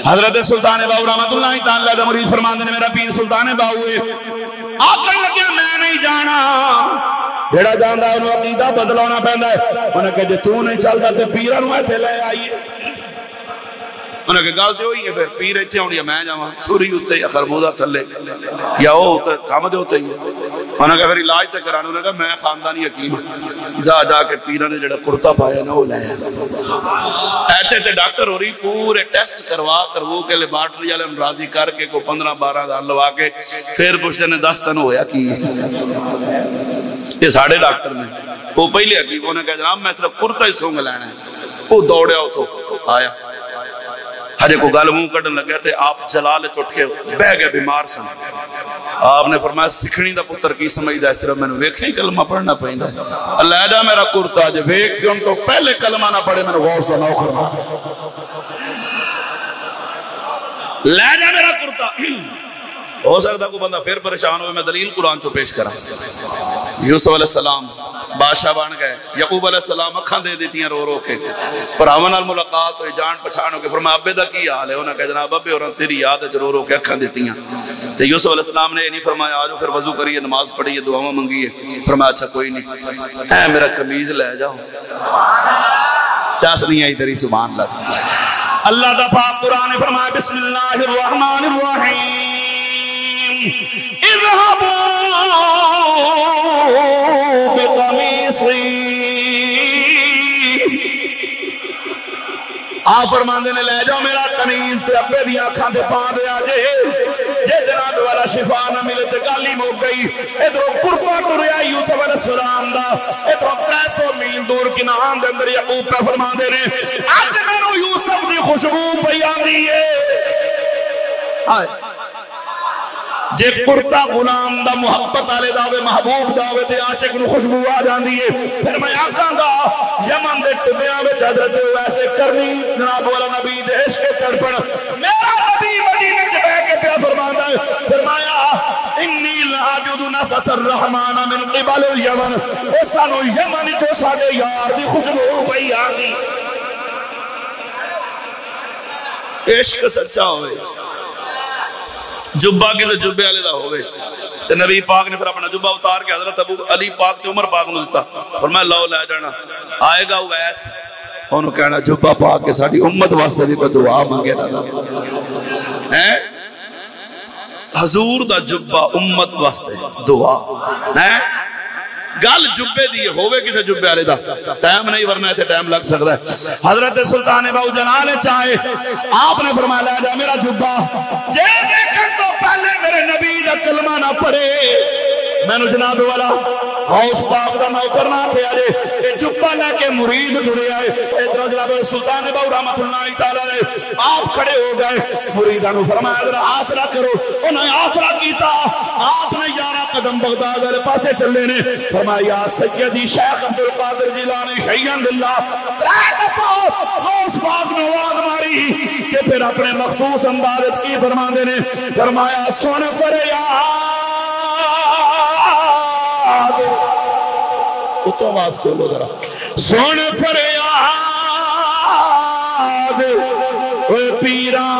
حضرت سلطان باؤ رحمت اللہ تعالی دا مرید فرماندے نے میرا پیر سلطان باؤ ہے آکر لگیا میں نہیں جانا جڑا جاندا ہے انہوں عقیدہ بدلانا پیندا ہے انہیں کہ جے تو نہیں چلدا تے پیراں نوں ایتھے لے آئیے انہیں کہ گل تے ہوئی ہے پھر پیر ایتھے ہون یا میں جاواں چھری اوتے یا خربوزہ تھلے یا او تے کام دے ہوتے ہی انہیں کہ پھر علاج تے کرانا انہیں کہ میں خاندانی حکیم ہوں جا جا کے پیراں نے جڑا کرتا پایا نا وہ لایا ایتھے تے ڈاکٹر ہو رہی پورے ٹیسٹ کروا کر وہ کے لیبارٹری والے راضی کر کے کو 15-12 ہزار لوا کے پھر پوچھتے نے 10 دن ہویا کی یہ ساڑھے ڈاکٹر نے وہ پہلے حکیم نے کہا جناب میں صرف کرتا ہی سونگ لینا ہے وہ دوڑیا ہو تو آیا ہجے کو گل منہ کڈن لگا تے آپ جلال چٹ کے بہ گئے بیمار سن آپ نے فرمایا سکھنی دا پتر کی سمجھدا ہے صرف مینوں ویکھے ہی کلمہ پڑھنا پیندا ہے اللہ دا میرا کرتا جے ویکھ کے تو پہلے کلمہ نہ پڑھے مینوں غور سے نہ کرنا لے جا میرا کرتا ہو سکتا کوئی بندہ پھر پریشان ہوئے میں دلیل قرآن تو پیش کرا یوسف علیہ السلام بادشاہ بن گئے یعقوب علیہ السلام اکھاں دے دیتی ہیں رو رو کے پراواں نال ملاقات ہوئی جان پہچان ہو کے فرمایا ابے دا کی حال ہے انہاں کہا جناب ابے اور تیری یاد ہے رو رو کے اکھاں دیتی ہیں تو یوسف علیہ السلام نے نہیں فرمایا آجو پھر وضو کریے نماز پڑھیے دعاواں منگیے فرمایا اچھا کوئی نہیں اے میرا قمیض لے جاؤ چاس نہیں آئی تیری سبحان اللہ اللہ دا پاک قرآن فرمایا بسم اللہ الرحمن الرحیم اذهبوا بقمیصی آپ فرماندے نے لے جاؤ میرا قمیص تے ابے دی آنکھاں تے پا دیا جے جناب والا شفا نہ ملے تے گل ہی مک گئی ادھروں کرتا ٹریا یوسف علیہ السلام دا ادھروں 300 میل دور کنعان دے اندر یعقوب پہ فرماندے نے اج مینوں یوسف دی خوشبو پئی آندی ہے ہائے جے کرتا غلام دا محبت آلے داوے محبوب داوے تے عاشق نو خوشبو آ جاندی ہے پھر میں آکھاں گا یمن دے ٹبیاں وچ حضرت ویسے کرنی جناب والا نبی دے عشق تڑپن میرا نبی مدینے وچ بیٹھ کے پیا فرماندا ہے فرمایا انی لاجد نفس الرحمن من قبل الیمن او سانو یمن تو ساڈے یار دی خوشبو پئی آندی عشق سچا ہوئے جبہ کسے جبے والے دا ہوئے تے نبی پاک نے پھر اپنا جبہ اتار کے حضرت ابو علی پاک تے عمر پاک نے دیتا فرمایا لو لے جانا آئے گا اویس انہوں کہنا جبہ پاک کے ساڑھی امت واسطے بھی کوئی دعا مانگے نا حضور دا جبہ امت واسطے دعا گل جبے دی ہوئے کسے جبے والے دا ٹائم نہیں ورنہ ہے تے ٹائم لگ سکتا ہے حضرت سلطان باؤ جلال چاہے آپ نے فرمایا لے جا میرا جبہ جے دیکھن تو پہلے میرے نبی دا کلمہ نہ پڑھے میں نے جناب والا غوث پاک دا نوکر نہ تھے آجے یہ جبہ لے کے مرید جڑے آئے ادھر جناب سلطان باؤ رحمت اللہ تعالی آپ کھڑے ہو گئے مریدہ نے فرمایا ذرا آسرا کرو انہیں آسرا کیتا آپ نے 11 قدم بغداد والے پاسے چلے نے فرمایا سیدی شیخ عبدالقادر جیلانی شیئن للہ 3 دفعہ غوث پاک نے آواز ماری کہ پھر اپنے مخصوص انداز کی فرماندے نے فرمایا سن فریاد اتو آواز کو لو ذرا سن فریاد اے پیران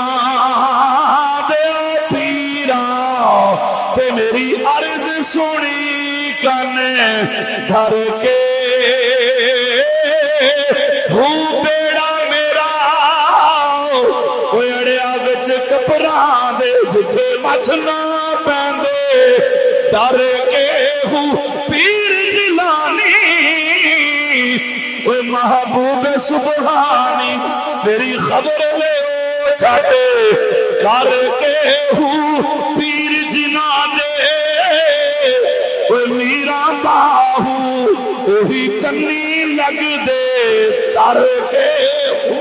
دے پیران تے میری عرض سنی کنے دھر کے ہو بیڑا میرا اے اڑیا وچ کپڑاں دے جتھے مچھنا پیندے ڈر کے ہو پیر جلانی اے محبوب سبحانی میری خبر لے چھاٹے کر کے ہو پیر جلانے اے میرا باہو وہی کنی لگ دے تر کے ہو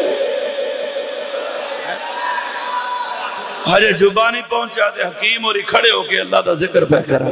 ہجے زبانی پہنچا دے حکیم اور کھڑے ہو کے اللہ دا ذکر پہ کرا